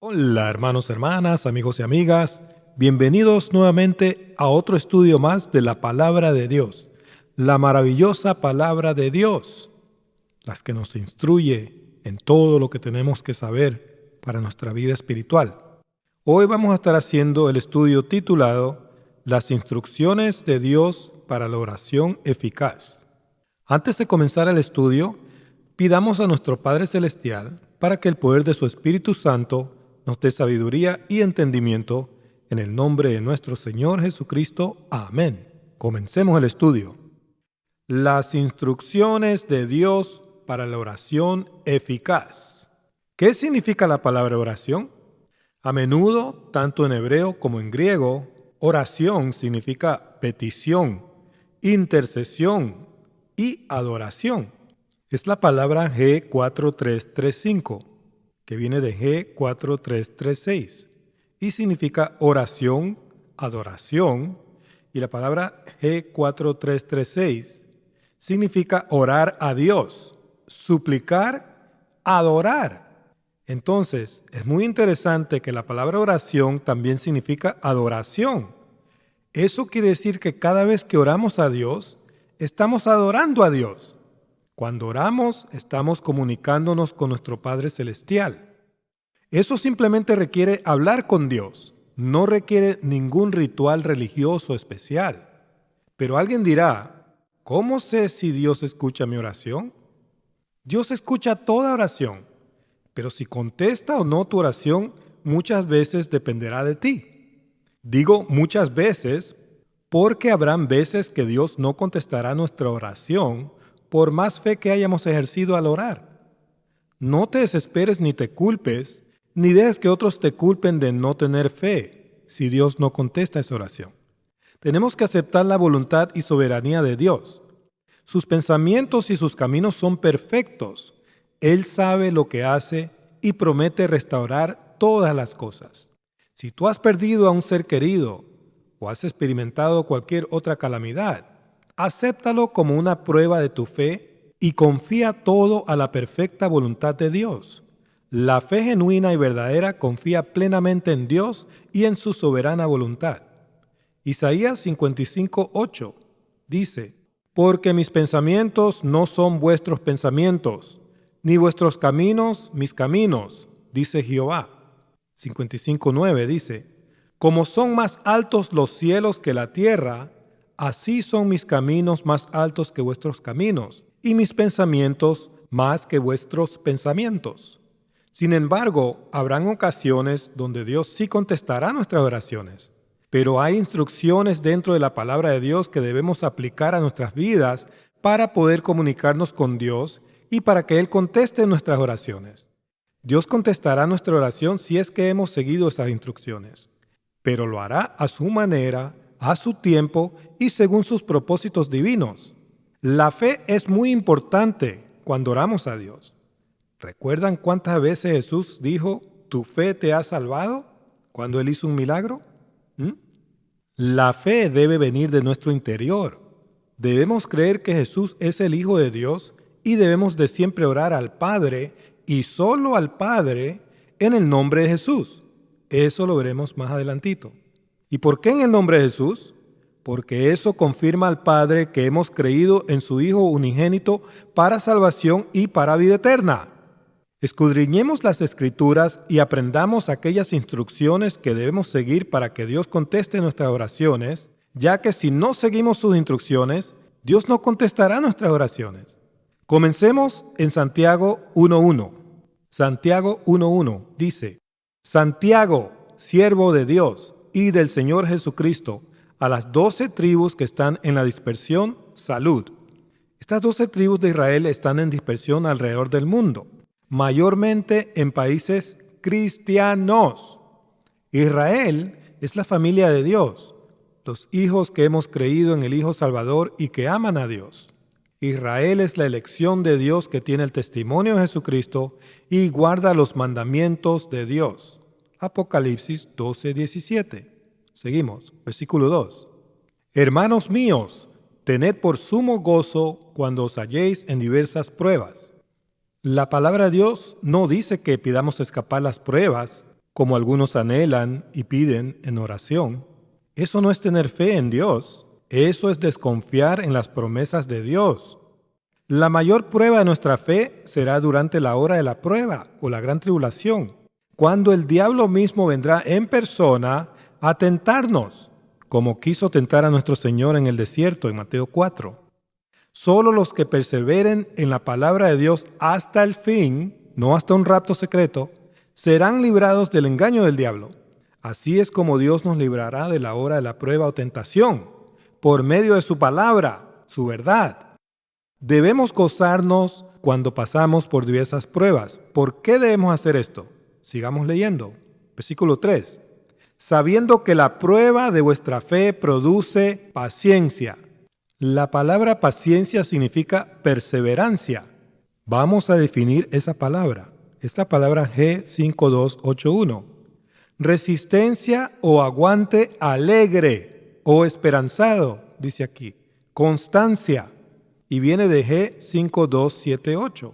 Hola hermanos, hermanas, amigos y amigas, bienvenidos nuevamente a otro estudio más de la palabra de Dios, la maravillosa palabra de Dios, las que nos instruye en todo lo que tenemos que saber para nuestra vida espiritual. Hoy vamos a estar haciendo el estudio titulado Las instrucciones de Dios para la oración eficaz. Antes de comenzar el estudio, pidamos a nuestro Padre Celestial para que el poder de su Espíritu Santo nos dé sabiduría y entendimiento en el nombre de nuestro Señor Jesucristo. Amén. Comencemos el estudio. Las instrucciones de Dios para la oración eficaz. ¿Qué significa la palabra oración? A menudo, tanto en hebreo como en griego, oración significa petición, intercesión y adoración. Es la palabra G4335, que viene de G4336 y significa oración, adoración, y la palabra G4336 significa orar a Dios, suplicar, adorar. Entonces, es muy interesante que la palabra oración también significa adoración. Eso quiere decir que cada vez que oramos a Dios, estamos adorando a Dios. Cuando oramos, estamos comunicándonos con nuestro Padre Celestial. Eso simplemente requiere hablar con Dios, no requiere ningún ritual religioso especial. Pero alguien dirá, ¿cómo sé si Dios escucha mi oración? Dios escucha toda oración, pero si contesta o no tu oración, muchas veces dependerá de ti. Digo muchas veces porque habrán veces que Dios no contestará nuestra oración por más fe que hayamos ejercido al orar. No te desesperes ni te culpes, ni dejes que otros te culpen de no tener fe si Dios no contesta esa oración. Tenemos que aceptar la voluntad y soberanía de Dios. Sus pensamientos y sus caminos son perfectos. Él sabe lo que hace y promete restaurar todas las cosas. Si tú has perdido a un ser querido o has experimentado cualquier otra calamidad, acéptalo como una prueba de tu fe y confía todo a la perfecta voluntad de Dios. La fe genuina y verdadera confía plenamente en Dios y en su soberana voluntad. Isaías 55:8 dice, porque mis pensamientos no son vuestros pensamientos, ni vuestros caminos mis caminos, dice Jehová. 55:9 dice, como son más altos los cielos que la tierra, así son mis caminos más altos que vuestros caminos, y mis pensamientos más que vuestros pensamientos. Sin embargo, habrán ocasiones donde Dios sí contestará nuestras oraciones, pero hay instrucciones dentro de la palabra de Dios que debemos aplicar a nuestras vidas para poder comunicarnos con Dios y para que Él conteste nuestras oraciones. Dios contestará nuestra oración si es que hemos seguido esas instrucciones, pero lo hará a su manera, a su tiempo y según sus propósitos divinos. La fe es muy importante cuando oramos a Dios. ¿Recuerdan cuántas veces Jesús dijo, tu fe te ha salvado cuando Él hizo un milagro? La fe debe venir de nuestro interior. Debemos creer que Jesús es el Hijo de Dios y debemos de siempre orar al Padre y solo al Padre en el nombre de Jesús. Eso lo veremos más adelantito. ¿Y por qué en el nombre de Jesús? Porque eso confirma al Padre que hemos creído en su Hijo unigénito para salvación y para vida eterna. Escudriñemos las Escrituras y aprendamos aquellas instrucciones que debemos seguir para que Dios conteste nuestras oraciones, ya que si no seguimos sus instrucciones, Dios no contestará nuestras oraciones. Comencemos en Santiago 1:1. Santiago 1:1 dice, Santiago, siervo de Dios y del Señor Jesucristo, a las 12 tribus que están en la dispersión, salud. Estas 12 tribus de Israel están en dispersión alrededor del mundo, mayormente en países cristianos. Israel es la familia de Dios, los hijos que hemos creído en el Hijo Salvador y que aman a Dios. Israel es la elección de Dios que tiene el testimonio de Jesucristo y guarda los mandamientos de Dios. Apocalipsis 12:17. Seguimos, versículo 2. Hermanos míos, tened por sumo gozo cuando os halléis en diversas pruebas. La palabra de Dios no dice que pidamos escapar las pruebas, como algunos anhelan y piden en oración. Eso no es tener fe en Dios, eso es desconfiar en las promesas de Dios. La mayor prueba de nuestra fe será durante la hora de la prueba o la gran tribulación, cuando el diablo mismo vendrá en persona a tentarnos, como quiso tentar a nuestro Señor en el desierto en Mateo 4. Solo los que perseveren en la palabra de Dios hasta el fin, no hasta un rapto secreto, serán librados del engaño del diablo. Así es como Dios nos librará de la hora de la prueba o tentación, por medio de su palabra, su verdad. Debemos gozarnos cuando pasamos por diversas pruebas. ¿Por qué debemos hacer esto? Sigamos leyendo. Versículo 3. Sabiendo que la prueba de vuestra fe produce paciencia. La palabra paciencia significa perseverancia. Vamos a definir esa palabra. Esta palabra G5281. Resistencia o aguante alegre o esperanzado, dice aquí. Constancia. Y viene de G5278.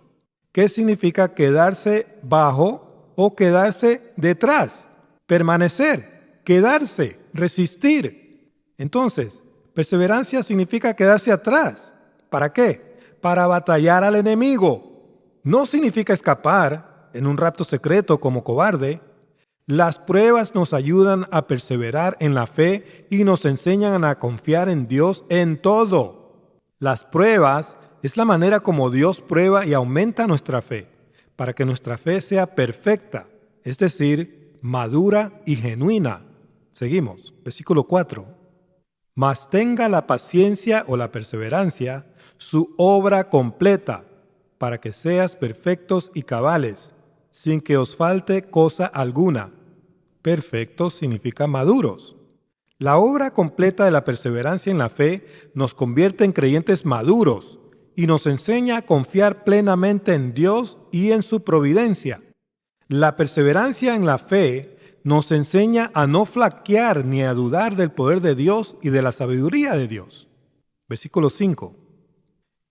¿Qué significa quedarse bajo o quedarse detrás? Permanecer, quedarse, resistir. Entonces, perseverancia significa quedarse atrás. ¿Para qué? Para batallar al enemigo. No significa escapar en un rapto secreto como cobarde. Las pruebas nos ayudan a perseverar en la fe y nos enseñan a confiar en Dios en todo. Las pruebas es la manera como Dios prueba y aumenta nuestra fe, para que nuestra fe sea perfecta, es decir, madura y genuina. Seguimos, versículo 4. Mas tenga la paciencia o la perseverancia su obra completa, para que seas perfectos y cabales, sin que os falte cosa alguna. Perfectos significa maduros. La obra completa de la perseverancia en la fe nos convierte en creyentes maduros y nos enseña a confiar plenamente en Dios y en su providencia. La perseverancia en la fe nos enseña a no flaquear ni a dudar del poder de Dios y de la sabiduría de Dios. Versículo 5.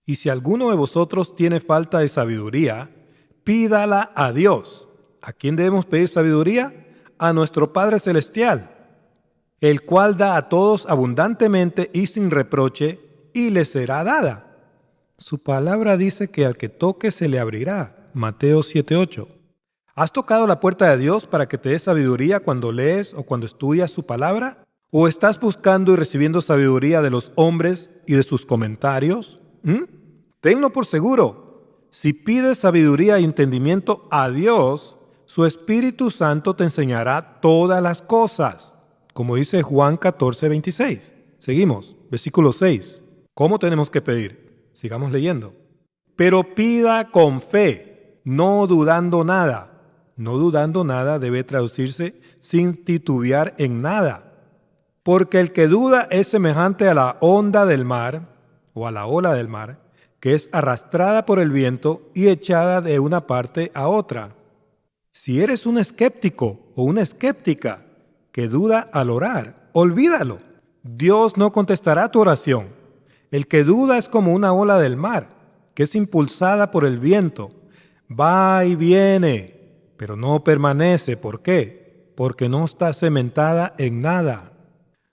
Y si alguno de vosotros tiene falta de sabiduría, pídala a Dios. ¿A quién debemos pedir sabiduría? A nuestro Padre Celestial, el cual da a todos abundantemente y sin reproche, y le será dada. Su palabra dice que al que toque se le abrirá. Mateo 7:8. ¿Has tocado la puerta de Dios para que te dé sabiduría cuando lees o cuando estudias su palabra? ¿O estás buscando y recibiendo sabiduría de los hombres y de sus comentarios? Tenlo por seguro. Si pides sabiduría y entendimiento a Dios, su Espíritu Santo te enseñará todas las cosas. Como dice Juan 14:26. Seguimos, versículo 6. ¿Cómo tenemos que pedir? Sigamos leyendo. Pero pida con fe, no dudando nada. No dudando nada debe traducirse sin titubear en nada. Porque el que duda es semejante a la onda del mar, o a la ola del mar, que es arrastrada por el viento y echada de una parte a otra. Si eres un escéptico o una escéptica que duda al orar, olvídalo. Dios no contestará tu oración. El que duda es como una ola del mar, que es impulsada por el viento. Va y viene, pero no permanece. ¿Por qué? Porque no está cimentada en nada.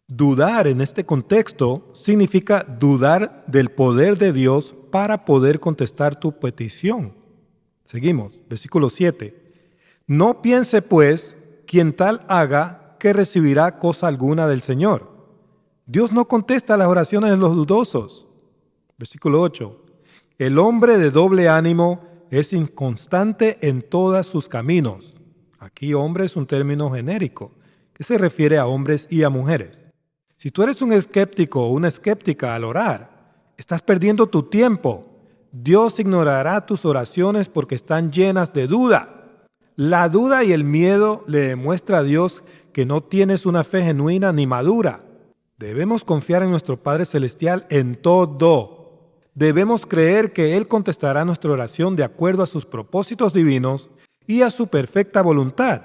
Dudar en este contexto significa dudar del poder de Dios para poder contestar tu petición. Seguimos, versículo 7. No piense, pues, quien tal haga que recibirá cosa alguna del Señor. Dios no contesta las oraciones de los dudosos. Versículo 8. El hombre de doble ánimo es inconstante en todos sus caminos. Aquí hombre es un término genérico que se refiere a hombres y a mujeres. Si tú eres un escéptico o una escéptica al orar, estás perdiendo tu tiempo. Dios ignorará tus oraciones porque están llenas de duda. La duda y el miedo le demuestra a Dios que no tienes una fe genuina ni madura. Debemos confiar en nuestro Padre Celestial en todo. Debemos creer que Él contestará nuestra oración de acuerdo a sus propósitos divinos y a su perfecta voluntad.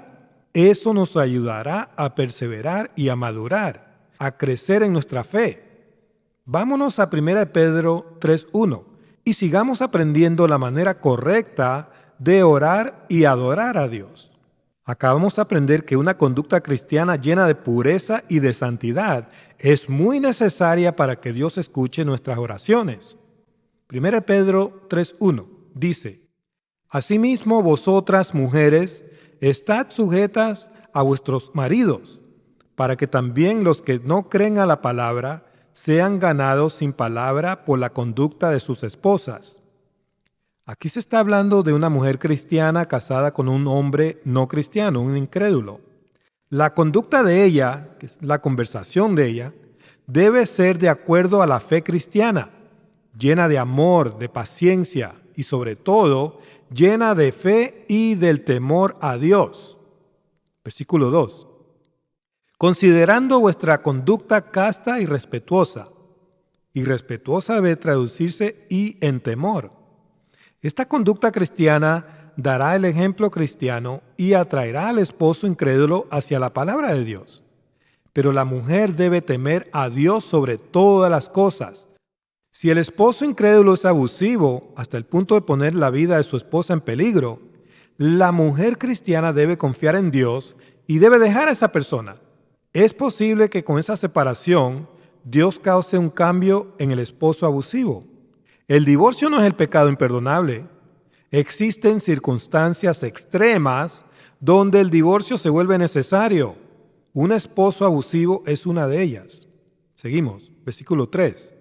Eso nos ayudará a perseverar y a madurar, a crecer en nuestra fe. Vámonos a 1 Pedro 3:1 y sigamos aprendiendo la manera correcta de orar y adorar a Dios. Acabamos de aprender que una conducta cristiana llena de pureza y de santidad es muy necesaria para que Dios escuche nuestras oraciones. 1 Pedro 3:1 dice: Asimismo vosotras, mujeres, estad sujetas a vuestros maridos, para que también los que no creen a la palabra sean ganados sin palabra por la conducta de sus esposas. Aquí se está hablando de una mujer cristiana casada con un hombre no cristiano, un incrédulo. La conducta de ella, que es la conversación de ella, debe ser de acuerdo a la fe cristiana, llena de amor, de paciencia y sobre todo llena de fe y del temor a Dios. Versículo 2. Considerando vuestra conducta casta y respetuosa. Y respetuosa debe traducirse y en temor. Esta conducta cristiana dará el ejemplo cristiano y atraerá al esposo incrédulo hacia la palabra de Dios. Pero la mujer debe temer a Dios sobre todas las cosas. Si el esposo incrédulo es abusivo hasta el punto de poner la vida de su esposa en peligro, la mujer cristiana debe confiar en Dios y debe dejar a esa persona. Es posible que con esa separación Dios cause un cambio en el esposo abusivo. El divorcio no es el pecado imperdonable. Existen circunstancias extremas donde el divorcio se vuelve necesario. Un esposo abusivo es una de ellas. Seguimos, versículo 3.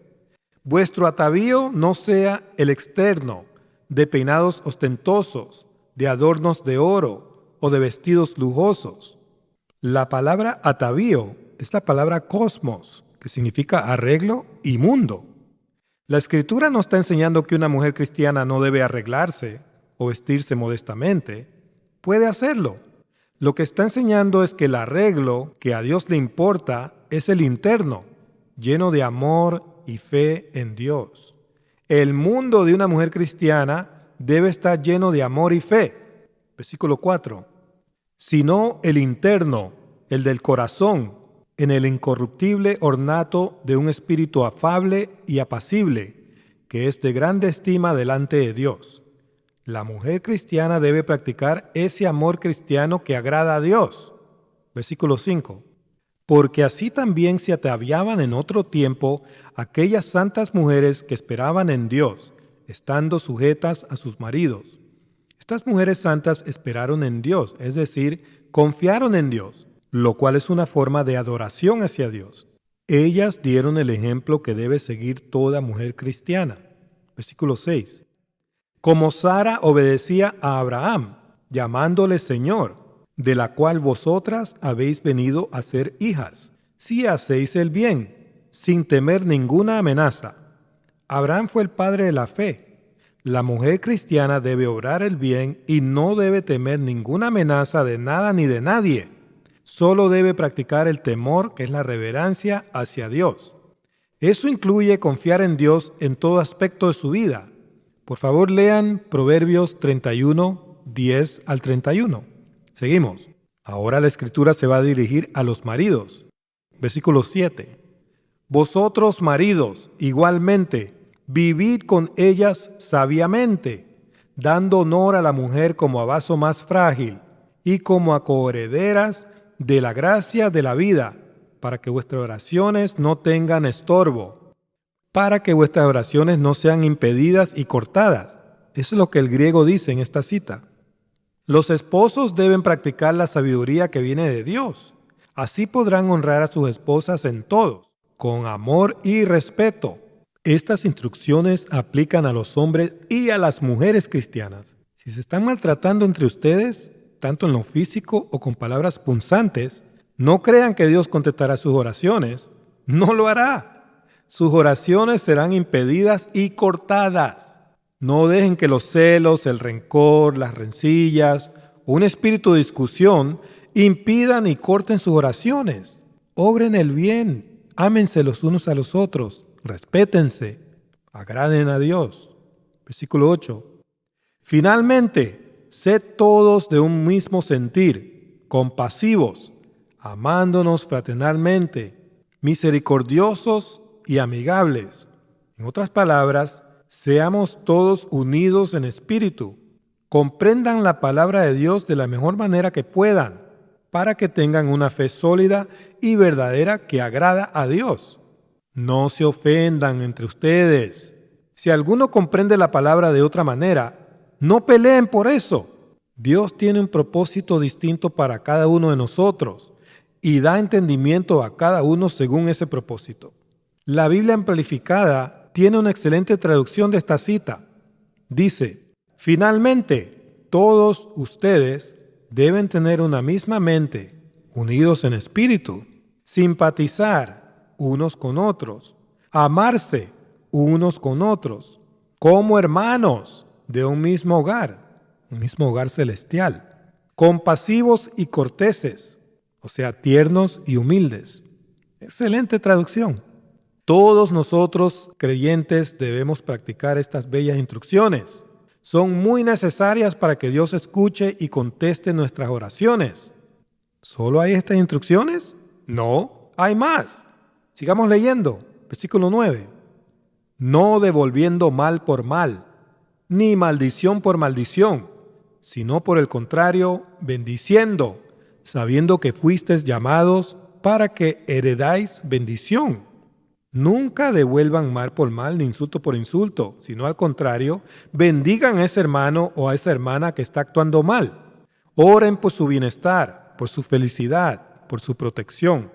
Vuestro atavío no sea el externo, de peinados ostentosos, de adornos de oro o de vestidos lujosos. La palabra atavío es la palabra cosmos, que significa arreglo y mundo. La Escritura nos está enseñando que una mujer cristiana no debe arreglarse o vestirse modestamente. Puede hacerlo. Lo que está enseñando es que el arreglo que a Dios le importa es el interno, lleno de amor y fe en Dios. El mundo de una mujer cristiana debe estar lleno de amor y fe. Versículo 4. Sino el interno, el del corazón, en el incorruptible ornato de un espíritu afable y apacible, que es de grande estima delante de Dios. La mujer cristiana debe practicar ese amor cristiano que agrada a Dios. Versículo 5. Porque así también se ataviaban en otro tiempo aquellas santas mujeres que esperaban en Dios, estando sujetas a sus maridos. Estas mujeres santas esperaron en Dios, es decir, confiaron en Dios, lo cual es una forma de adoración hacia Dios. Ellas dieron el ejemplo que debe seguir toda mujer cristiana. Versículo 6. Como Sara obedecía a Abraham, llamándole Señor, de la cual vosotras habéis venido a ser hijas, si hacéis el bien, sin temer ninguna amenaza. Abraham fue el padre de la fe. La mujer cristiana debe obrar el bien y no debe temer ninguna amenaza de nada ni de nadie. Solo debe practicar el temor, que es la reverencia hacia Dios. Eso incluye confiar en Dios en todo aspecto de su vida. Por favor, lean Proverbios 31, 10 al 31. Seguimos. Ahora la Escritura se va a dirigir a los maridos. Versículo 7. Vosotros, maridos, igualmente, vivid con ellas sabiamente, dando honor a la mujer como a vaso más frágil y como a coherederas de la gracia de la vida, para que vuestras oraciones no tengan estorbo, para que vuestras oraciones no sean impedidas y cortadas. Eso es lo que el griego dice en esta cita. Los esposos deben practicar la sabiduría que viene de Dios. Así podrán honrar a sus esposas en todo, con amor y respeto. Estas instrucciones aplican a los hombres y a las mujeres cristianas. Si se están maltratando entre ustedes, tanto en lo físico o con palabras punzantes, no crean que Dios contestará sus oraciones. No lo hará. Sus oraciones serán impedidas y cortadas. No dejen que los celos, el rencor, las rencillas o un espíritu de discusión impidan y corten sus oraciones. Obren el bien, ámense los unos a los otros, respétense, agraden a Dios. Versículo 8. Finalmente, sed todos de un mismo sentir, compasivos, amándonos fraternalmente, misericordiosos y amigables. En otras palabras, seamos todos unidos en espíritu, Comprendan la palabra de Dios de la mejor manera que puedan, para que tengan una fe sólida y verdadera que agrada a Dios. No se ofendan entre ustedes. Si alguno comprende la palabra de otra manera, no peleen por eso. Dios tiene un propósito distinto para cada uno de nosotros y da entendimiento a cada uno según ese propósito. La Biblia Amplificada tiene una excelente traducción de esta cita. Dice: finalmente, todos ustedes deben tener una misma mente, unidos en espíritu, simpatizar unos con otros, amarse unos con otros, como hermanos de un mismo hogar celestial, compasivos y corteses, o sea, tiernos y humildes. Excelente traducción. Todos nosotros, creyentes, debemos practicar estas bellas instrucciones. Son muy necesarias para que Dios escuche y conteste nuestras oraciones. ¿Solo hay estas instrucciones? No, hay más. Sigamos leyendo. Versículo 9. No devolviendo mal por mal, ni maldición por maldición, sino por el contrario, bendiciendo, sabiendo que fuisteis llamados para que heredáis bendición. Nunca devuelvan mal por mal ni insulto por insulto, sino al contrario, bendigan a ese hermano o a esa hermana que está actuando mal. Oren por su bienestar, por su felicidad, por su protección.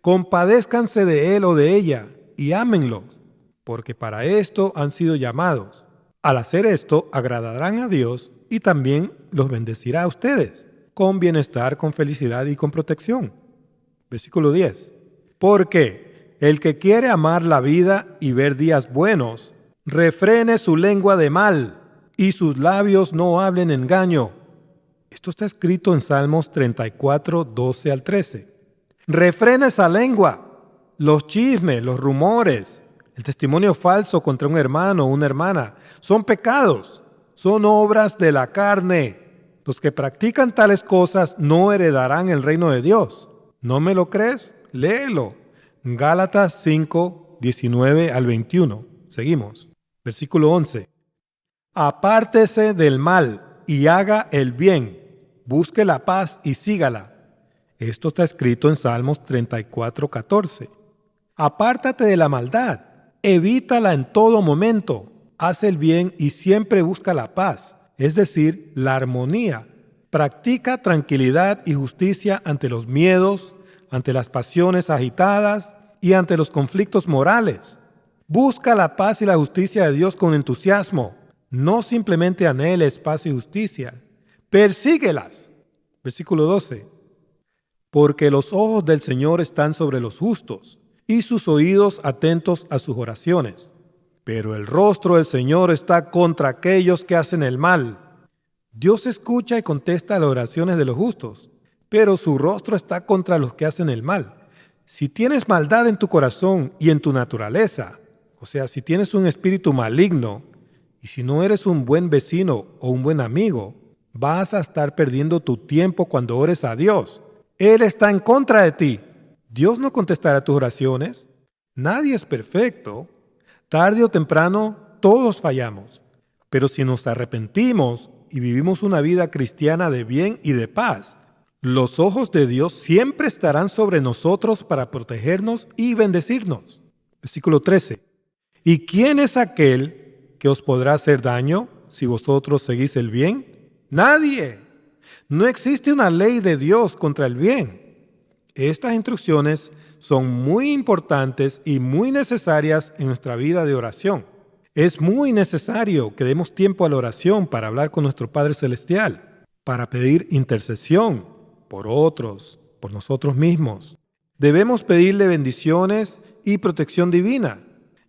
Compadézcanse de él o de ella y ámenlos, porque para esto han sido llamados. Al hacer esto, agradarán a Dios y también los bendecirá a ustedes, con bienestar, con felicidad y con protección. Versículo 10. Porque el que quiere amar la vida y ver días buenos, refrene su lengua de mal y sus labios no hablen engaño. Esto está escrito en Salmos 34, 12 al 13. Refrene esa lengua, los chismes, los rumores, el testimonio falso contra un hermano o una hermana, son pecados, son obras de la carne. Los que practican tales cosas no heredarán el reino de Dios. ¿No me lo crees? Léelo. Gálatas 5, 19 al 21. Seguimos. Versículo 11. Apártese del mal y haga el bien. Busque la paz y sígala. Esto está escrito en Salmos 34, 14. Apártate de la maldad. Evítala en todo momento. Haz el bien y siempre busca la paz, es decir, la armonía. Practica tranquilidad y justicia ante los miedos, ante las pasiones agitadas y ante los conflictos morales. Busca la paz y la justicia de Dios con entusiasmo. No simplemente anheles paz y justicia. Persíguelas. Versículo 12. Porque los ojos del Señor están sobre los justos y sus oídos atentos a sus oraciones. Pero el rostro del Señor está contra aquellos que hacen el mal. Dios escucha y contesta las oraciones de los justos, pero su rostro está contra los que hacen el mal. Si tienes maldad en tu corazón y en tu naturaleza, o sea, si tienes un espíritu maligno, y si no eres un buen vecino o un buen amigo, vas a estar perdiendo tu tiempo cuando ores a Dios. Él está en contra de ti. Dios no contestará tus oraciones. Nadie es perfecto. Tarde o temprano, todos fallamos. Pero si nos arrepentimos y vivimos una vida cristiana de bien y de paz, los ojos de Dios siempre estarán sobre nosotros para protegernos y bendecirnos. Versículo 13. ¿Y quién es aquel que os podrá hacer daño si vosotros seguís el bien? Nadie. No existe una ley de Dios contra el bien. Estas instrucciones son muy importantes y muy necesarias en nuestra vida de oración. Es muy necesario que demos tiempo a la oración para hablar con nuestro Padre Celestial, para pedir intercesión por otros, por nosotros mismos. Debemos pedirle bendiciones y protección divina,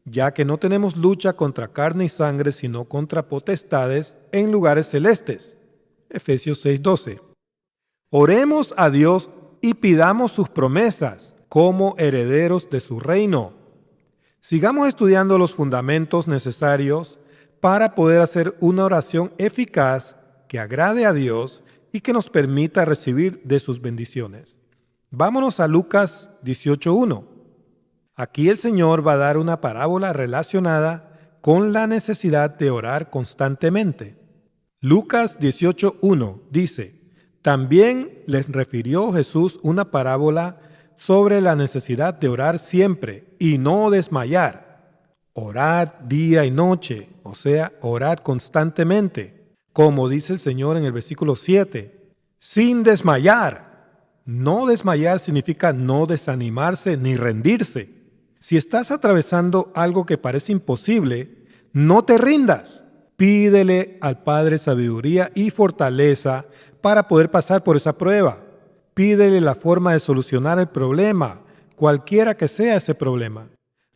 ya que no tenemos lucha contra carne y sangre, sino contra potestades en lugares celestes. Efesios 6:12. Oremos a Dios y pidamos sus promesas como herederos de su reino. Sigamos estudiando los fundamentos necesarios para poder hacer una oración eficaz que agrade a Dios y que nos permita recibir de sus bendiciones. Vámonos a Lucas 18:1. Aquí el Señor va a dar una parábola relacionada con la necesidad de orar constantemente. Lucas 18:1 dice: También les refirió Jesús una parábola sobre la necesidad de orar siempre y no desmayar. Orad día y noche, o sea, orad constantemente, como dice el Señor en el versículo 7, sin desmayar. No desmayar significa no desanimarse ni rendirse. Si estás atravesando algo que parece imposible, no te rindas. Pídele al Padre sabiduría y fortaleza para poder pasar por esa prueba. Pídele la forma de solucionar el problema, cualquiera que sea ese problema.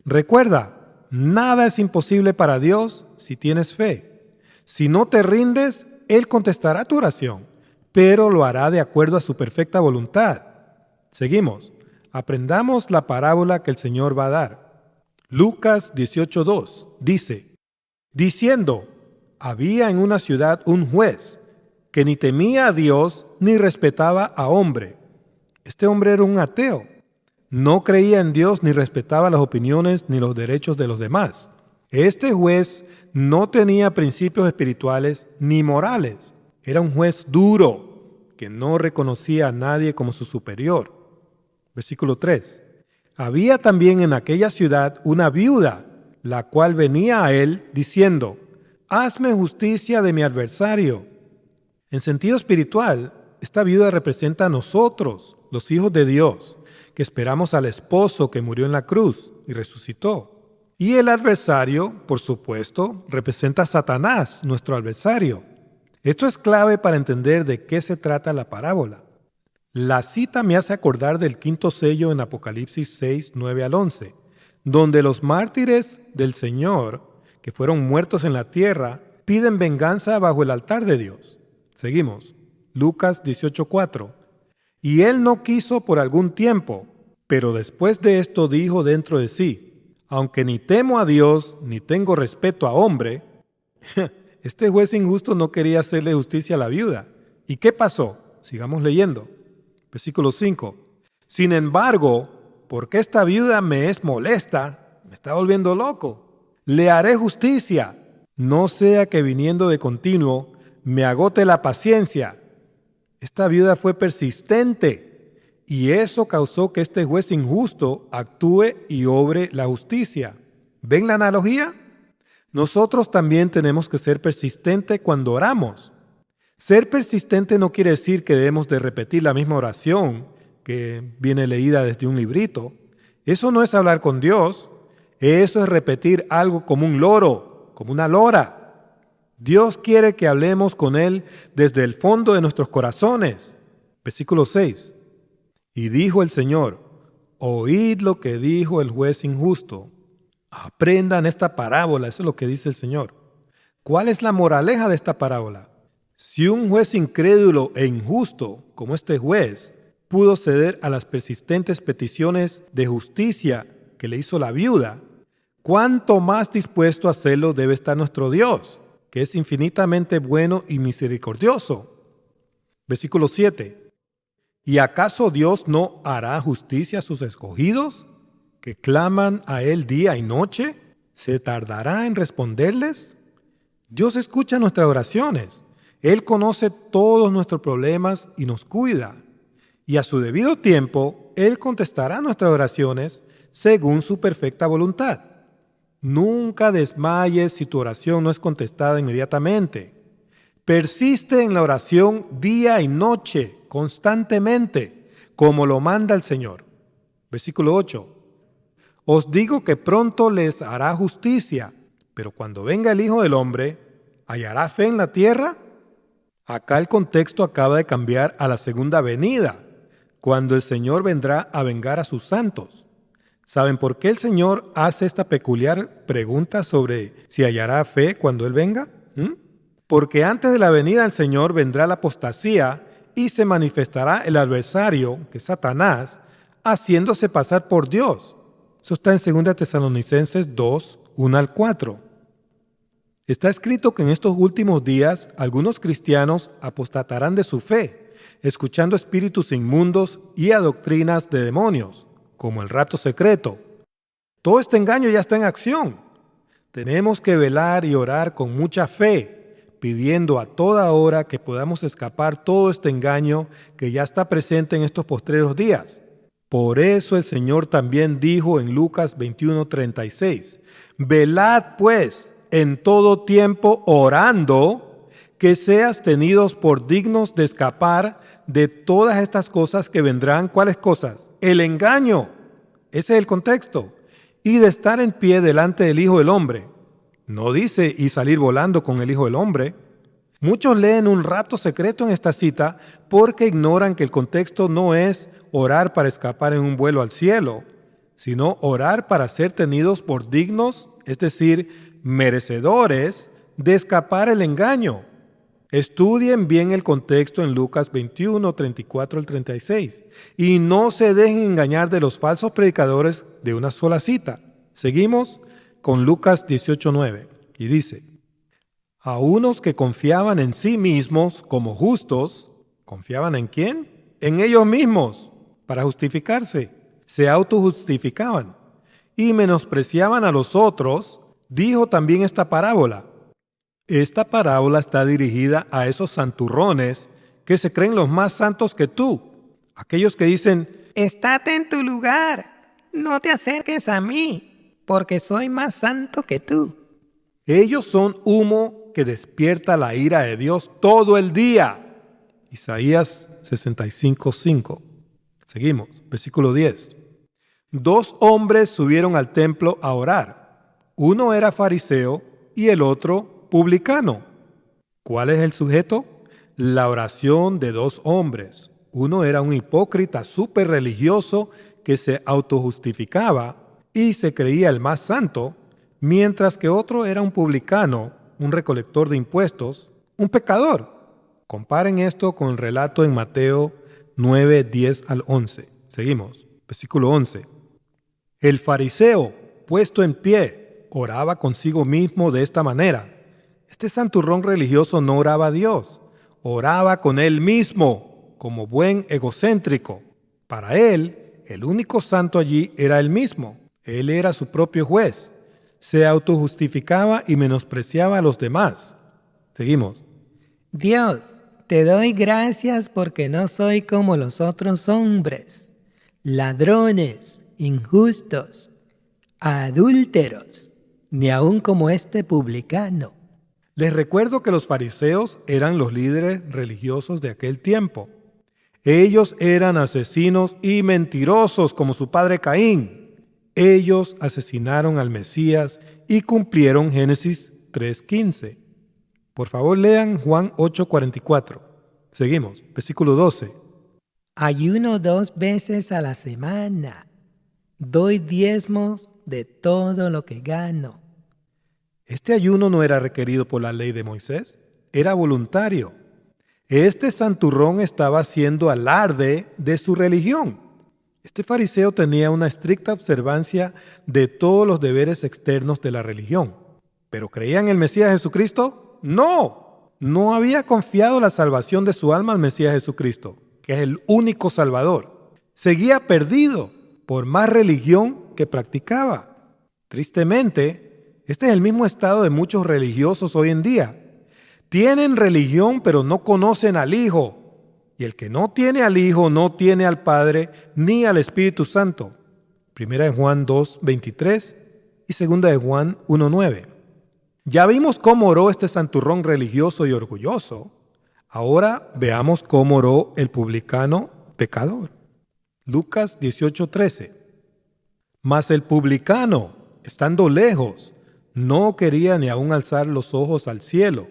Recuerda, nada es imposible para Dios si tienes fe. Si no te rindes, Él contestará tu oración, pero lo hará de acuerdo a su perfecta voluntad. Seguimos. Aprendamos la parábola que el Señor va a dar. Lucas 18:2 dice: diciendo, había en una ciudad un juez que ni temía a Dios ni respetaba a hombre. Este hombre era un ateo. No creía en Dios ni respetaba las opiniones ni los derechos de los demás. Este juez no tenía principios espirituales ni morales. Era un juez duro que no reconocía a nadie como su superior. Versículo 3. Había también en aquella ciudad una viuda, la cual venía a él diciendo: hazme justicia de mi adversario. En sentido espiritual, esta viuda representa a nosotros, los hijos de Dios, que esperamos al esposo que murió en la cruz y resucitó. Y el adversario, por supuesto, representa a Satanás, nuestro adversario. Esto es clave para entender de qué se trata la parábola. La cita me hace acordar del quinto sello en Apocalipsis 6, 9 al 11, donde los mártires del Señor, que fueron muertos en la tierra, piden venganza bajo el altar de Dios. Seguimos. Lucas 18:4. Y él no quiso por algún tiempo, pero después de esto dijo dentro de sí: aunque ni temo a Dios ni tengo respeto a hombre. Este juez injusto no quería hacerle justicia a la viuda. ¿Y qué pasó? Sigamos leyendo. Versículo 5. Sin embargo, porque esta viuda me es molesta, me está volviendo loco, le haré justicia, no sea que viniendo de continuo me agote la paciencia. Esta viuda fue persistente y eso causó que este juez injusto actúe y obre la justicia. ¿Ven la analogía? Nosotros también tenemos que ser persistentes cuando oramos. Ser persistente no quiere decir que debemos de repetir la misma oración que viene leída desde un librito. Eso no es hablar con Dios. Eso es repetir algo como un loro, como una lora. Dios quiere que hablemos con Él desde el fondo de nuestros corazones. Versículo 6. Y dijo el Señor: oíd lo que dijo el juez injusto. Aprendan esta parábola, eso es lo que dice el Señor. ¿Cuál es la moraleja de esta parábola? Si un juez incrédulo e injusto, como este juez, pudo ceder a las persistentes peticiones de justicia que le hizo la viuda, ¿cuánto más dispuesto a hacerlo debe estar nuestro Dios, que es infinitamente bueno y misericordioso? Versículo 7. ¿Y acaso Dios no hará justicia a sus escogidos, que claman a Él día y noche? ¿Se tardará en responderles? Dios escucha nuestras oraciones. Él conoce todos nuestros problemas y nos cuida. Y a su debido tiempo, Él contestará nuestras oraciones según su perfecta voluntad. Nunca desmayes si tu oración no es contestada inmediatamente. Persiste en la oración día y noche, constantemente, como lo manda el Señor. Versículo 8. Os digo que pronto les hará justicia, pero cuando venga el Hijo del Hombre, ¿hallará fe en la tierra? Acá el contexto acaba de cambiar a la segunda venida, cuando el Señor vendrá a vengar a sus santos. ¿Saben por qué el Señor hace esta peculiar pregunta sobre si hallará fe cuando Él venga? Porque antes de la venida del Señor vendrá la apostasía y se manifestará el adversario, que es Satanás, haciéndose pasar por Dios. Eso está en 2 Tesalonicenses 2, 1 al 4. Está escrito que en estos últimos días algunos cristianos apostatarán de su fe, escuchando espíritus inmundos y a doctrinas de demonios, como el rapto secreto. Todo este engaño ya está en acción. Tenemos que velar y orar con mucha fe, pidiendo a toda hora que podamos escapar todo este engaño que ya está presente en estos postreros días. Por eso el Señor también dijo en Lucas 21:36, velad pues en todo tiempo orando, que seas tenidos por dignos de escapar de todas estas cosas que vendrán. ¿Cuáles cosas? El engaño, ese es el contexto, y de estar en pie delante del Hijo del Hombre. No dice y salir volando con el Hijo del Hombre. Muchos leen un rapto secreto en esta cita porque ignoran que el contexto no es orar para escapar en un vuelo al cielo, sino orar para ser tenidos por dignos, es decir, merecedores de escapar el engaño. Estudien bien el contexto en Lucas 21:34 al 36 y no se dejen engañar de los falsos predicadores de una sola cita. Seguimos con Lucas 18:9 y dice, a unos que confiaban en sí mismos como justos, ¿confiaban en quién? En ellos mismos, para justificarse, se autojustificaban y menospreciaban a los otros, dijo también esta parábola. Esta parábola está dirigida a esos santurrones que se creen los más santos que tú, aquellos que dicen, estate en tu lugar, no te acerques a mí, porque soy más santo que tú. Ellos son humo que despierta la ira de Dios todo el día. Isaías 65:5. Seguimos, versículo 10. 2 hombres subieron al templo a orar. Uno era fariseo y el otro publicano. ¿Cuál es el sujeto? La oración de 2 hombres. Uno era un hipócrita súper religioso que se autojustificaba y se creía el más santo, mientras que otro era un publicano, un recolector de impuestos, un pecador. Comparen esto con el relato en Mateo 9:10 al 11. Seguimos, versículo 11. El fariseo, puesto en pie, oraba consigo mismo de esta manera. Este santurrón religioso no oraba a Dios, oraba con él mismo, como buen egocéntrico. Para él, el único santo allí era él mismo. Él era su propio juez. Se autojustificaba y menospreciaba a los demás. Seguimos. Dios, te doy gracias porque no soy como los otros hombres, ladrones, injustos, adúlteros, ni aun como este publicano. Les recuerdo que los fariseos eran los líderes religiosos de aquel tiempo. Ellos eran asesinos y mentirosos como su padre Caín. Ellos asesinaron al Mesías y cumplieron Génesis 3:15. Por favor, lean Juan 8:44. Seguimos, versículo 12. Ayuno 2 veces a la semana. Doy diezmos de todo lo que gano. Este ayuno no era requerido por la ley de Moisés, era voluntario. Este santurrón estaba haciendo alarde de su religión. Este fariseo tenía una estricta observancia de todos los deberes externos de la religión. ¿Pero creía en el Mesías Jesucristo? No había confiado la salvación de su alma al Mesías Jesucristo, que es el único Salvador. Seguía perdido por más religión que practicaba. Tristemente, este es el mismo estado de muchos religiosos hoy en día. Tienen religión, pero no conocen al Hijo. Y el que no tiene al Hijo no tiene al Padre ni al Espíritu Santo. Primera de Juan 2:23 y segunda de Juan 1:9. Ya vimos cómo oró este santurrón religioso y orgulloso. Ahora veamos cómo oró el publicano pecador. Lucas 18:13. Mas el publicano, estando lejos, no quería ni aun alzar los ojos al cielo,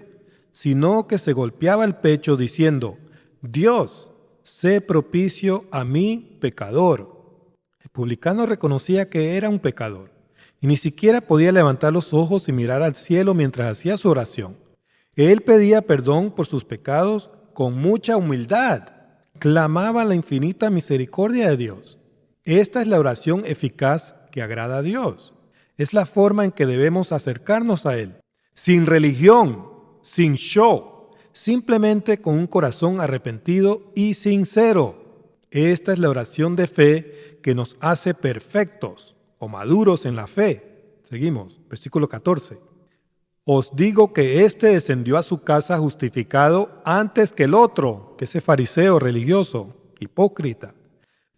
sino que se golpeaba el pecho diciendo, Dios, sé propicio a mí, pecador. El publicano reconocía que era un pecador y ni siquiera podía levantar los ojos y mirar al cielo mientras hacía su oración. Él pedía perdón por sus pecados con mucha humildad. Clamaba la infinita misericordia de Dios. Esta es la oración eficaz que agrada a Dios. Es la forma en que debemos acercarnos a Él, sin religión, sin show, simplemente con un corazón arrepentido y sincero. Esta es la oración de fe que nos hace perfectos o maduros en la fe. Seguimos, versículo 14. Os digo que éste descendió a su casa justificado antes que el otro, que ese fariseo religioso, hipócrita.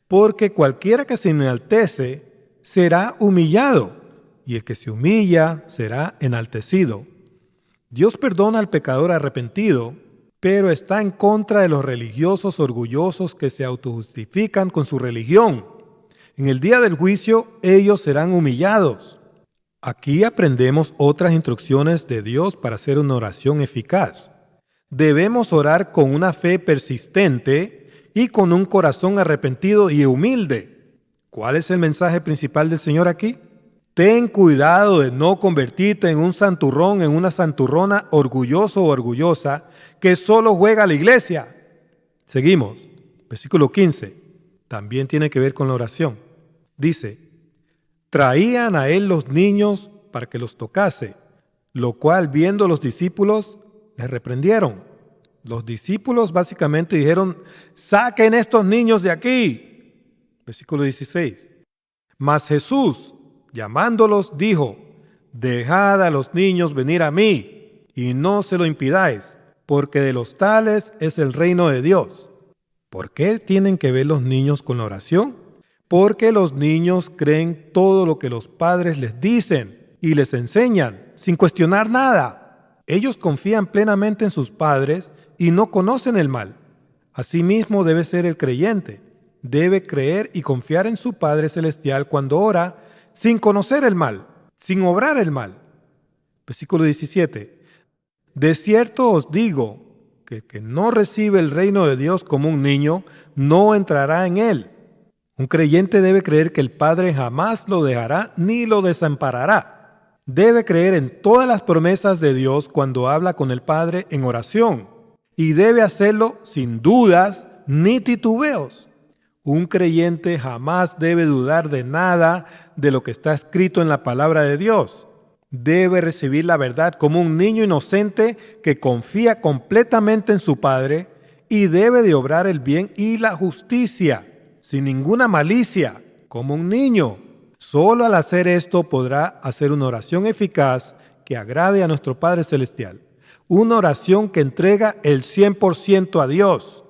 Porque cualquiera que se enaltece será humillado, y el que se humilla será enaltecido. Dios perdona al pecador arrepentido, pero está en contra de los religiosos orgullosos que se autojustifican con su religión. En el día del juicio ellos serán humillados. Aquí aprendemos otras instrucciones de Dios para hacer una oración eficaz. Debemos orar con una fe persistente y con un corazón arrepentido y humilde. ¿Cuál es el mensaje principal del Señor aquí? Ten cuidado de no convertirte en un santurrón, en una santurrona orgulloso o orgullosa que solo juega a la iglesia. Seguimos. Versículo 15. También tiene que ver con la oración. Dice: traían a él los niños para que los tocase, lo cual viendo los discípulos les reprendieron. Los discípulos básicamente dijeron: saquen estos niños de aquí. Versículo 16. Mas Jesús, llamándolos, dijo: dejad a los niños venir a mí, y no se lo impidáis, porque de los tales es el reino de Dios. ¿Por qué tienen que ver los niños con la oración? Porque los niños creen todo lo que los padres les dicen y les enseñan, sin cuestionar nada. Ellos confían plenamente en sus padres y no conocen el mal. Asimismo debe ser el creyente. Debe creer y confiar en su Padre Celestial cuando ora, sin conocer el mal, sin obrar el mal. Versículo 17. De cierto os digo que el que no recibe el reino de Dios como un niño, no entrará en él. Un creyente debe creer que el Padre jamás lo dejará ni lo desamparará. Debe creer en todas las promesas de Dios cuando habla con el Padre en oración, y debe hacerlo sin dudas ni titubeos. Un creyente jamás debe dudar de nada de lo que está escrito en la palabra de Dios. Debe recibir la verdad como un niño inocente que confía completamente en su Padre, y debe de obrar el bien y la justicia, sin ninguna malicia, como un niño. Solo al hacer esto podrá hacer una oración eficaz que agrade a nuestro Padre Celestial. Una oración que entrega el 100% a Dios.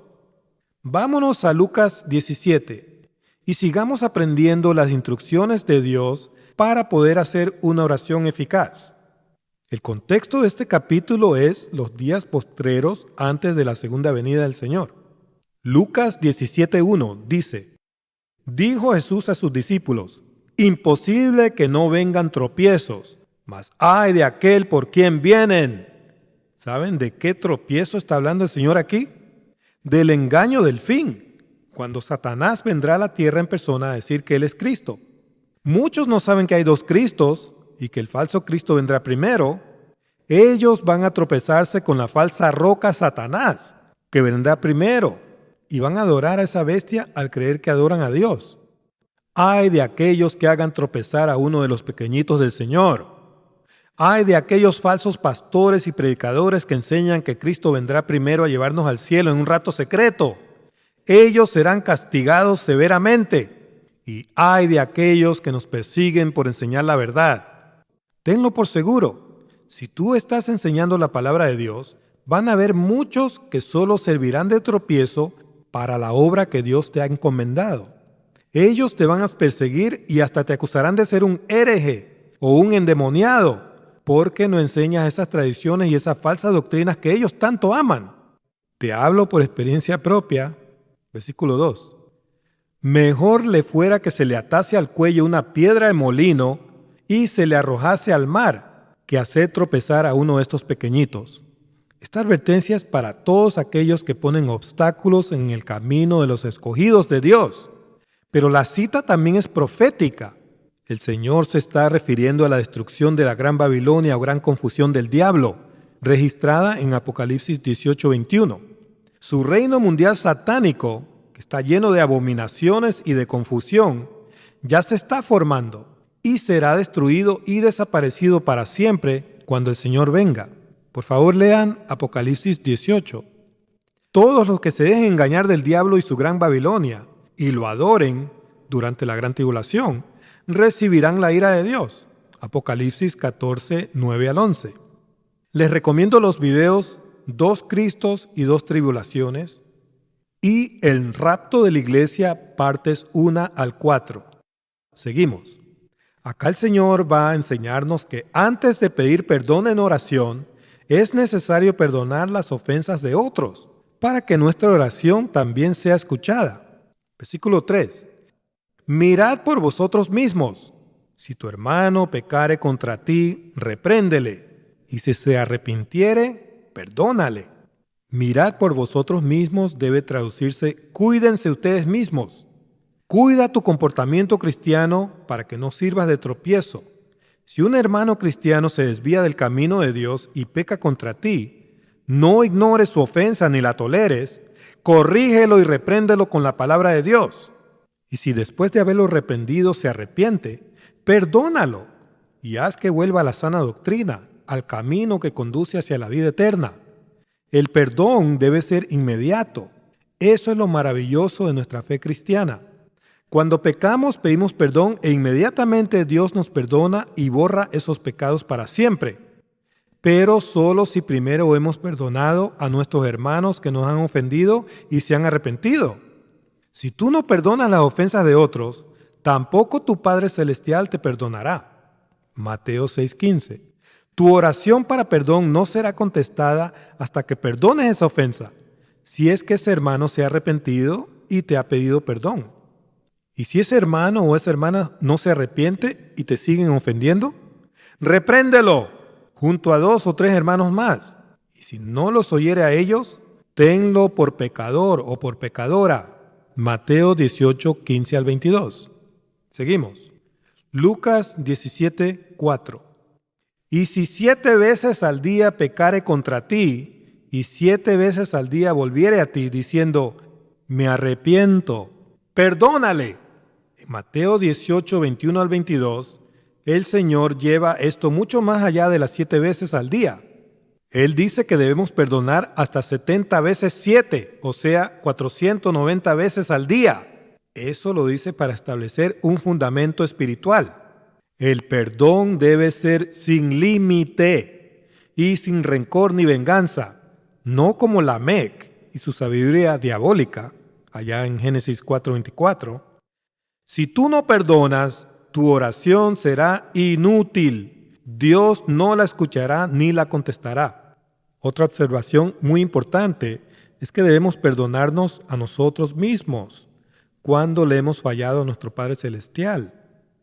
Vámonos a Lucas 17 y sigamos aprendiendo las instrucciones de Dios para poder hacer una oración eficaz. El contexto de este capítulo es los días postreros antes de la segunda venida del Señor. Lucas 17:1 dice: dijo Jesús a sus discípulos: imposible que no vengan tropiezos, mas ay de aquel por quien vienen. ¿Saben de qué tropiezo está hablando el Señor aquí? Del engaño del fin, cuando Satanás vendrá a la tierra en persona a decir que Él es Cristo. Muchos no saben que hay dos Cristos y que el falso Cristo vendrá primero. Ellos van a tropezarse con la falsa roca Satanás, que vendrá primero, y van a adorar a esa bestia al creer que adoran a Dios. Ay de aquellos que hagan tropezar a uno de los pequeñitos del Señor. Ay de aquellos falsos pastores y predicadores que enseñan que Cristo vendrá primero a llevarnos al cielo en un rato secreto. Ellos serán castigados severamente. Y ay de aquellos que nos persiguen por enseñar la verdad. Tenlo por seguro, si tú estás enseñando la palabra de Dios, van a haber muchos que solo servirán de tropiezo para la obra que Dios te ha encomendado. Ellos te van a perseguir y hasta te acusarán de ser un hereje o un endemoniado, porque no enseñas esas tradiciones y esas falsas doctrinas que ellos tanto aman. Te hablo por experiencia propia. Versículo 2. Mejor le fuera que se le atase al cuello una piedra de molino y se le arrojase al mar, que hacer tropezar a uno de estos pequeñitos. Esta advertencia es para todos aquellos que ponen obstáculos en el camino de los escogidos de Dios. Pero la cita también es profética. El Señor se está refiriendo a la destrucción de la Gran Babilonia o gran confusión del diablo, registrada en Apocalipsis 18:21. Su reino mundial satánico, que está lleno de abominaciones y de confusión, ya se está formando y será destruido y desaparecido para siempre cuando el Señor venga. Por favor, lean Apocalipsis 18. Todos los que se dejen engañar del diablo y su gran Babilonia y lo adoren durante la gran tribulación, recibirán la ira de Dios. Apocalipsis 14, 9 al 11. Les recomiendo los videos Dos Cristos y Dos Tribulaciones y El rapto de la iglesia, partes 1 al 4. Seguimos. Acá el Señor va a enseñarnos que antes de pedir perdón en oración, es necesario perdonar las ofensas de otros, para que nuestra oración también sea escuchada. Versículo 3. Mirad por vosotros mismos. Si tu hermano pecare contra ti, repréndele, y si se arrepintiere, perdónale. Mirad por vosotros mismos debe traducirse, cuídense ustedes mismos. Cuida tu comportamiento cristiano para que no sirvas de tropiezo. Si un hermano cristiano se desvía del camino de Dios y peca contra ti, no ignores su ofensa ni la toleres, corrígelo y repréndelo con la palabra de Dios. Y si después de haberlo reprendido se arrepiente, perdónalo y haz que vuelva a la sana doctrina, al camino que conduce hacia la vida eterna. El perdón debe ser inmediato. Eso es lo maravilloso de nuestra fe cristiana. Cuando pecamos, pedimos perdón e inmediatamente Dios nos perdona y borra esos pecados para siempre. Pero solo si primero hemos perdonado a nuestros hermanos que nos han ofendido y se han arrepentido. Si tú no perdonas las ofensas de otros, tampoco tu Padre Celestial te perdonará. Mateo 6:15. Tu oración para perdón no será contestada hasta que perdones esa ofensa, si es que ese hermano se ha arrepentido y te ha pedido perdón. Y si ese hermano o esa hermana no se arrepiente y te siguen ofendiendo, repréndelo junto a 2 o 3 hermanos más. Y si no los oyere a ellos, tenlo por pecador o por pecadora. Mateo 18:15 al 22. Seguimos. Lucas 17:4. Y si 7 veces al día pecare contra ti, y 7 veces al día volviere a ti, diciendo, me arrepiento, perdónale. En Mateo 18:21 al 22, el Señor lleva esto mucho más allá de las 7 veces al día. Él dice que debemos perdonar hasta 70 veces 7, o sea, 490 veces al día. Eso lo dice para establecer un fundamento espiritual. El perdón debe ser sin límite y sin rencor ni venganza, no como Lamec y su sabiduría diabólica, allá en Génesis 4:24. Si tú no perdonas, tu oración será inútil. Dios no la escuchará ni la contestará. Otra observación muy importante es que debemos perdonarnos a nosotros mismos cuando le hemos fallado a nuestro Padre Celestial.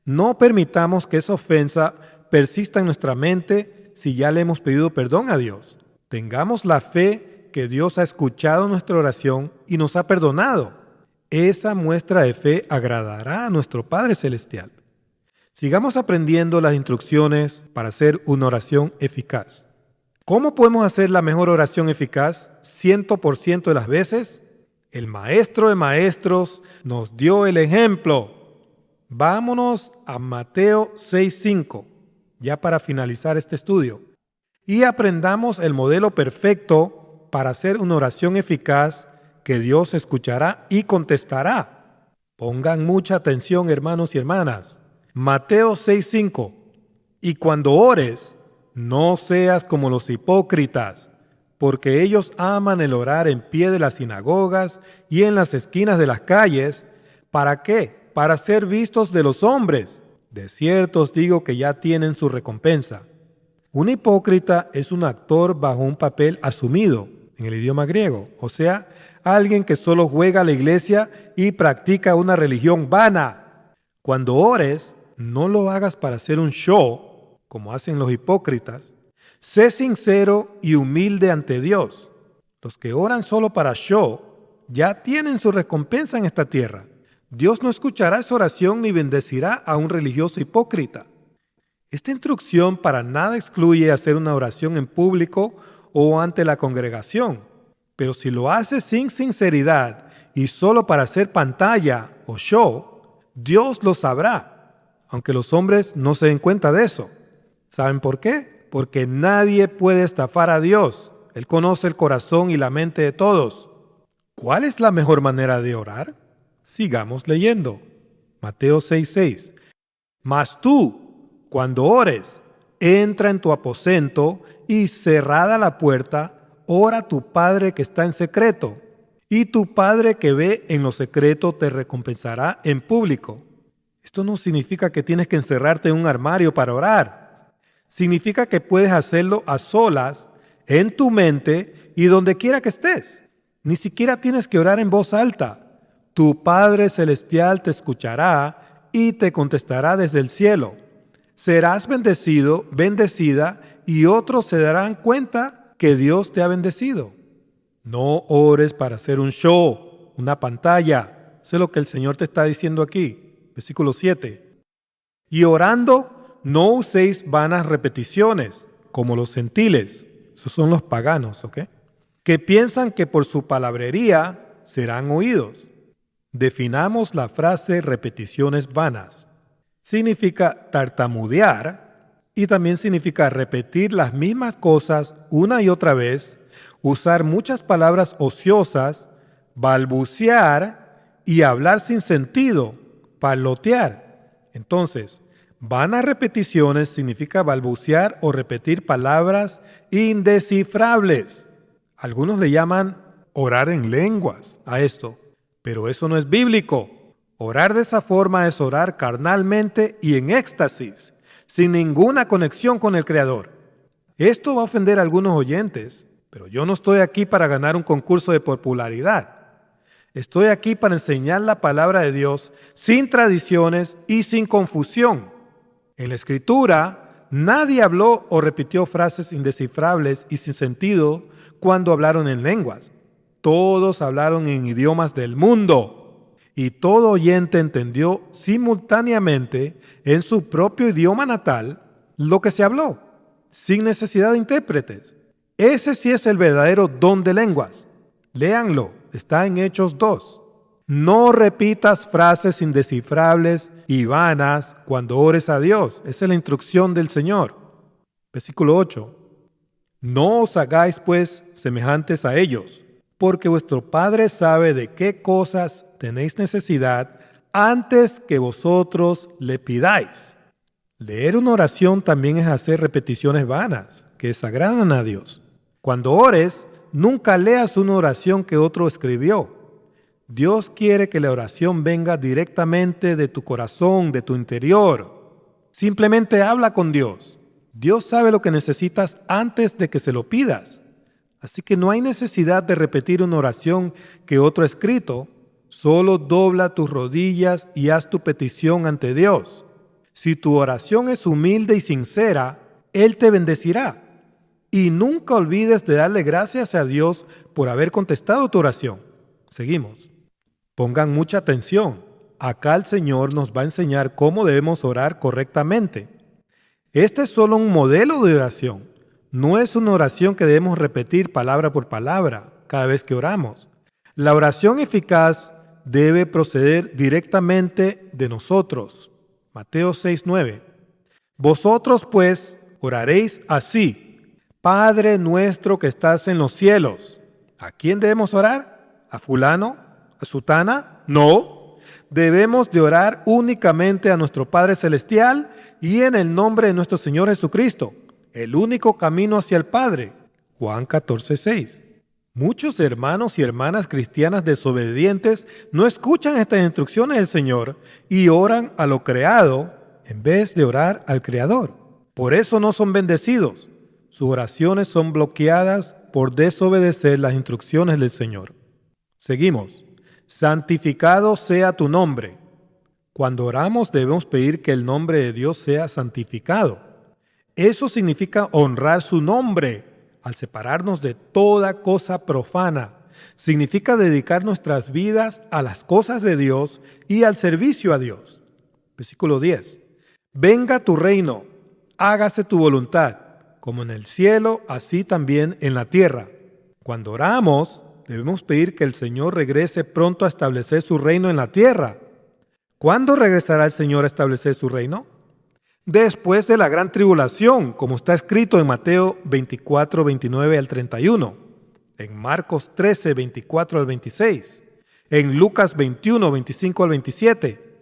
No permitamos que esa ofensa persista en nuestra mente si ya le hemos pedido perdón a Dios. Tengamos la fe que Dios ha escuchado nuestra oración y nos ha perdonado. Esa muestra de fe agradará a nuestro Padre Celestial. Sigamos aprendiendo las instrucciones para hacer una oración eficaz. ¿Cómo podemos hacer la mejor oración eficaz 100% de las veces? El Maestro de Maestros nos dio el ejemplo. Vámonos a Mateo 6:5, ya para finalizar este estudio, y aprendamos el modelo perfecto para hacer una oración eficaz que Dios escuchará y contestará. Pongan mucha atención, hermanos y hermanas. Mateo 6:5. Y cuando ores, no seas como los hipócritas, porque ellos aman el orar en pie de las sinagogas y en las esquinas de las calles. ¿Para qué? Para ser vistos de los hombres. De cierto os digo que ya tienen su recompensa. Un hipócrita es un actor bajo un papel asumido en el idioma griego, o sea, alguien que solo juega a la iglesia y practica una religión vana. Cuando ores, no lo hagas para hacer un show, como hacen los hipócritas. Sé sincero y humilde ante Dios. Los que oran solo para show ya tienen su recompensa en esta tierra. Dios no escuchará esa oración ni bendecirá a un religioso hipócrita. Esta instrucción para nada excluye hacer una oración en público o ante la congregación, pero si lo haces sin sinceridad y solo para hacer pantalla o show, Dios lo sabrá, aunque los hombres no se den cuenta de eso. ¿Saben por qué? Porque nadie puede estafar a Dios. Él conoce el corazón y la mente de todos. ¿Cuál es la mejor manera de orar? Sigamos leyendo. Mateo 6:6. Mas tú, cuando ores, entra en tu aposento y cerrada la puerta, ora a tu Padre que está en secreto, y tu Padre que ve en lo secreto te recompensará en público. Esto no significa que tienes que encerrarte en un armario para orar. Significa que puedes hacerlo a solas, en tu mente y donde quiera que estés. Ni siquiera tienes que orar en voz alta. Tu Padre Celestial te escuchará y te contestará desde el cielo. Serás bendecido, bendecida, y otros se darán cuenta que Dios te ha bendecido. No ores para hacer un show, una pantalla. Eso es lo que el Señor te está diciendo aquí. Versículo 7. Y orando, no uséis vanas repeticiones, como los gentiles. Esos son los paganos, ¿ok? Que piensan que por su palabrería serán oídos. Definamos la frase repeticiones vanas. Significa tartamudear y también significa repetir las mismas cosas una y otra vez, usar muchas palabras ociosas, balbucear y hablar sin sentido, parlotear. Entonces, vanas repeticiones significa balbucear o repetir palabras indescifrables. Algunos le llaman orar en lenguas a esto, pero eso no es bíblico. Orar de esa forma es orar carnalmente y en éxtasis, sin ninguna conexión con el Creador. Esto va a ofender a algunos oyentes, pero yo no estoy aquí para ganar un concurso de popularidad. Estoy aquí para enseñar la palabra de Dios sin tradiciones y sin confusión. En la Escritura, nadie habló o repitió frases indescifrables y sin sentido cuando hablaron en lenguas. Todos hablaron en idiomas del mundo. Y todo oyente entendió simultáneamente en su propio idioma natal lo que se habló, sin necesidad de intérpretes. Ese sí es el verdadero don de lenguas. Léanlo, está en Hechos 2. No repitas frases indescifrables y vanas cuando ores a Dios. Esa es la instrucción del Señor. Versículo 8. No os hagáis pues semejantes a ellos, porque vuestro Padre sabe de qué cosas tenéis necesidad antes que vosotros le pidáis. Leer una oración también es hacer repeticiones vanas que desagradan a Dios. Cuando ores, nunca leas una oración que otro escribió. Dios quiere que la oración venga directamente de tu corazón, de tu interior. Simplemente habla con Dios. Dios sabe lo que necesitas antes de que se lo pidas. Así que no hay necesidad de repetir una oración que otro ha escrito. Solo dobla tus rodillas y haz tu petición ante Dios. Si tu oración es humilde y sincera, Él te bendecirá. Y nunca olvides de darle gracias a Dios por haber contestado tu oración. Seguimos. Pongan mucha atención. Acá el Señor nos va a enseñar cómo debemos orar correctamente. Este es solo un modelo de oración. No es una oración que debemos repetir palabra por palabra cada vez que oramos. La oración eficaz debe proceder directamente de nosotros. Mateo 6:9. Vosotros pues oraréis así: Padre nuestro que estás en los cielos. ¿A quién debemos orar? ¿A fulano? ¿A sutana? No. Debemos de orar únicamente a nuestro Padre Celestial y en el nombre de nuestro Señor Jesucristo, el único camino hacia el Padre. Juan 14:6. Muchos hermanos y hermanas cristianas desobedientes no escuchan estas instrucciones del Señor y oran a lo creado en vez de orar al Creador. Por eso no son bendecidos. Sus oraciones son bloqueadas por desobedecer las instrucciones del Señor. Seguimos. Santificado sea tu nombre. Cuando oramos debemos pedir que el nombre de Dios sea santificado. Eso significa honrar su nombre. Al separarnos de toda cosa profana, significa dedicar nuestras vidas a las cosas de Dios y al servicio a Dios. Versículo 10. Venga tu reino, hágase tu voluntad, como en el cielo, así también en la tierra. Cuando oramos, debemos pedir que el Señor regrese pronto a establecer su reino en la tierra. ¿Cuándo regresará el Señor a establecer su reino? Después de la gran tribulación, como está escrito en Mateo 24, 29 al 31, en Marcos 13, 24 al 26, en Lucas 21, 25 al 27.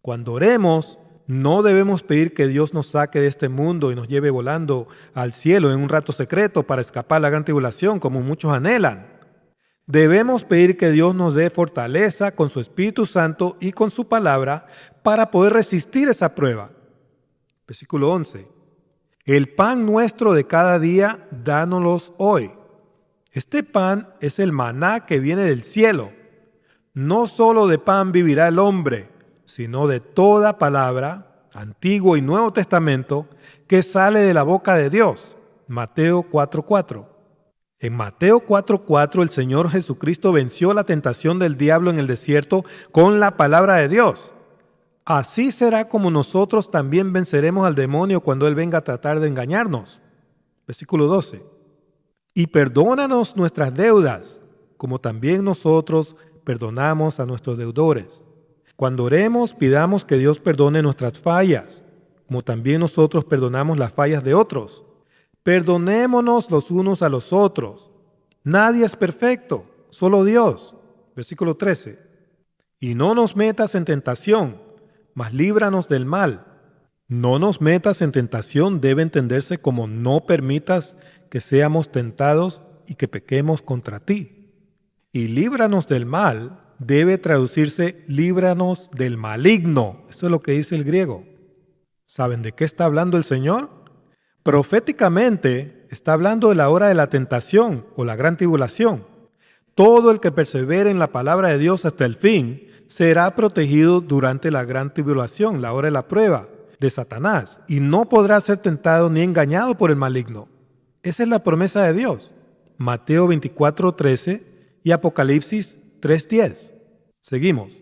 Cuando oremos, No debemos pedir que Dios nos saque de este mundo y nos lleve volando al cielo en un rato secreto para escapar la gran tribulación, como muchos anhelan. Debemos pedir que Dios nos dé fortaleza con su Espíritu Santo y con su palabra para poder resistir esa prueba. Versículo 11. El pan nuestro de cada día, dánoslos hoy. Este pan es el maná que viene del cielo. No solo de pan vivirá el hombre, sino de toda palabra, Antiguo y Nuevo Testamento, que sale de la boca de Dios. Mateo 4:4. En Mateo 4:4 el Señor Jesucristo venció la tentación del diablo en el desierto con la palabra de Dios. Así será como nosotros también venceremos al demonio cuando Él venga a tratar de engañarnos. Versículo 12. Y perdónanos nuestras deudas, como también nosotros perdonamos a nuestros deudores. Cuando oremos, pidamos que Dios perdone nuestras fallas, como también nosotros perdonamos las fallas de otros. Perdonémonos los unos a los otros. Nadie es perfecto, solo Dios. Versículo 13. Y no nos metas en tentación, mas líbranos del mal. No nos metas en tentación debe entenderse como no permitas que seamos tentados y que pequemos contra ti. Y líbranos del mal debe traducirse líbranos del maligno. Eso es lo que dice el griego. ¿Saben de qué está hablando el Señor? Proféticamente está hablando de la hora de la tentación o la gran tribulación. Todo el que persevere en la palabra de Dios hasta el fin será protegido durante la gran tribulación, la hora de la prueba de Satanás, y no podrá ser tentado ni engañado por el maligno. Esa es la promesa de Dios. Mateo 24:13 y Apocalipsis 3:10. Seguimos.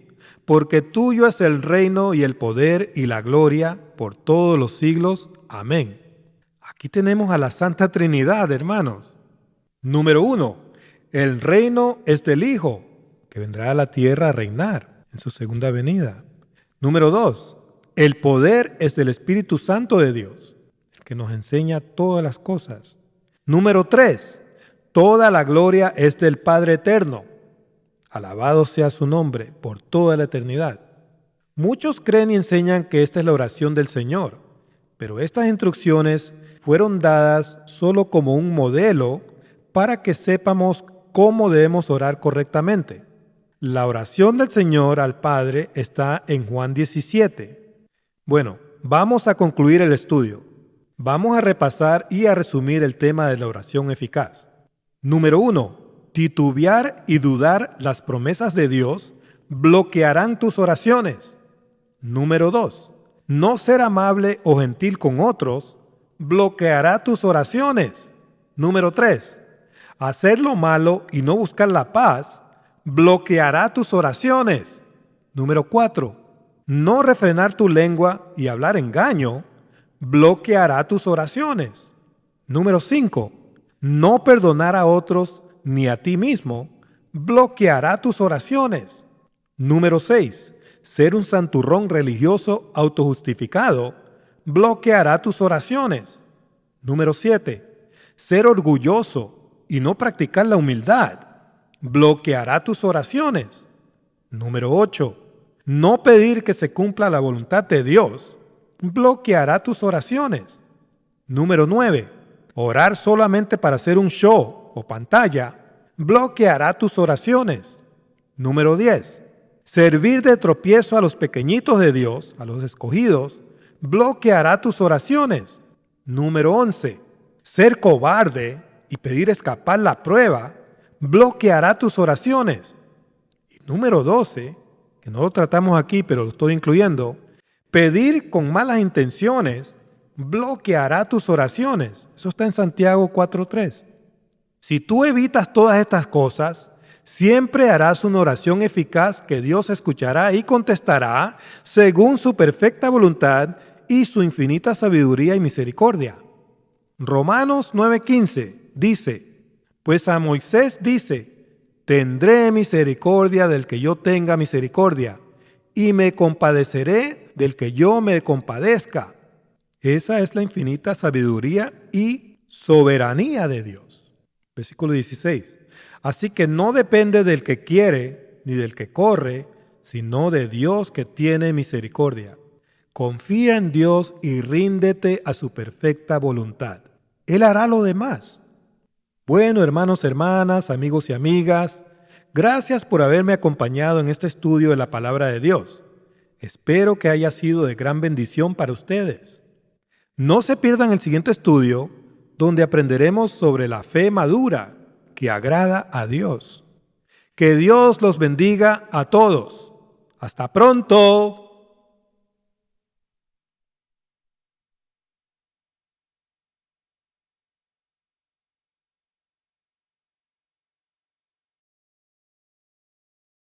Porque tuyo es el reino y el poder y la gloria por todos los siglos. Amén. Aquí tenemos a la Santa Trinidad, hermanos. Número 1. El reino es del Hijo, que vendrá a la tierra a reinar en su segunda venida. Número 2. El poder es del Espíritu Santo de Dios, el que nos enseña todas las cosas. Número 3. Toda la gloria es del Padre eterno. Alabado sea su nombre por toda la eternidad. Muchos creen y enseñan que esta es la oración del Señor, pero estas instrucciones fueron dadas solo como un modelo para que sepamos cómo debemos orar correctamente. La oración del Señor al Padre está en Juan 17. Bueno, vamos a concluir el estudio. Vamos a repasar y a resumir el tema de la oración eficaz. Número 1. Titubear y dudar las promesas de Dios bloquearán tus oraciones. Número 2. No ser amable o gentil con otros bloqueará tus oraciones. Número 3. Hacer lo malo y no buscar la paz bloqueará tus oraciones. Número 4. No refrenar tu lengua y hablar engaño bloqueará tus oraciones. Número 5. No perdonar a otros ni a ti mismo bloqueará tus oraciones. Número 6. Ser un santurrón religioso autojustificado bloqueará tus oraciones. Número 7. Ser orgulloso y no practicar la humildad bloqueará tus oraciones. Número 8. No pedir que se cumpla la voluntad de Dios bloqueará tus oraciones. Número 9. Orar solamente para hacer un show o pantalla bloqueará tus oraciones. Número 10. Servir de tropiezo a los pequeñitos de Dios, a los escogidos, bloqueará tus oraciones. Número 11. Ser cobarde y pedir escapar la prueba bloqueará tus oraciones. Y número 12, que no lo tratamos aquí, pero lo estoy incluyendo, pedir con malas intenciones bloqueará tus oraciones. Eso está en Santiago 4:3. Si tú evitas todas estas cosas, siempre harás una oración eficaz que Dios escuchará y contestará según su perfecta voluntad y su infinita sabiduría y misericordia. Romanos 9:15 dice, pues a Moisés dice, tendré misericordia del que yo tenga misericordia, y me compadeceré del que yo me compadezca. Esa es la infinita sabiduría y soberanía de Dios. Versículo 16. Así que no depende del que quiere ni del que corre, sino de Dios que tiene misericordia. Confía en Dios y ríndete a su perfecta voluntad. Él hará lo demás. Bueno, hermanos, hermanas, amigos y amigas, gracias por haberme acompañado en este estudio de la palabra de Dios. Espero que haya sido de gran bendición para ustedes. No se pierdan el siguiente estudio, donde aprenderemos sobre la fe madura que agrada a Dios. Que Dios los bendiga a todos. ¡Hasta pronto!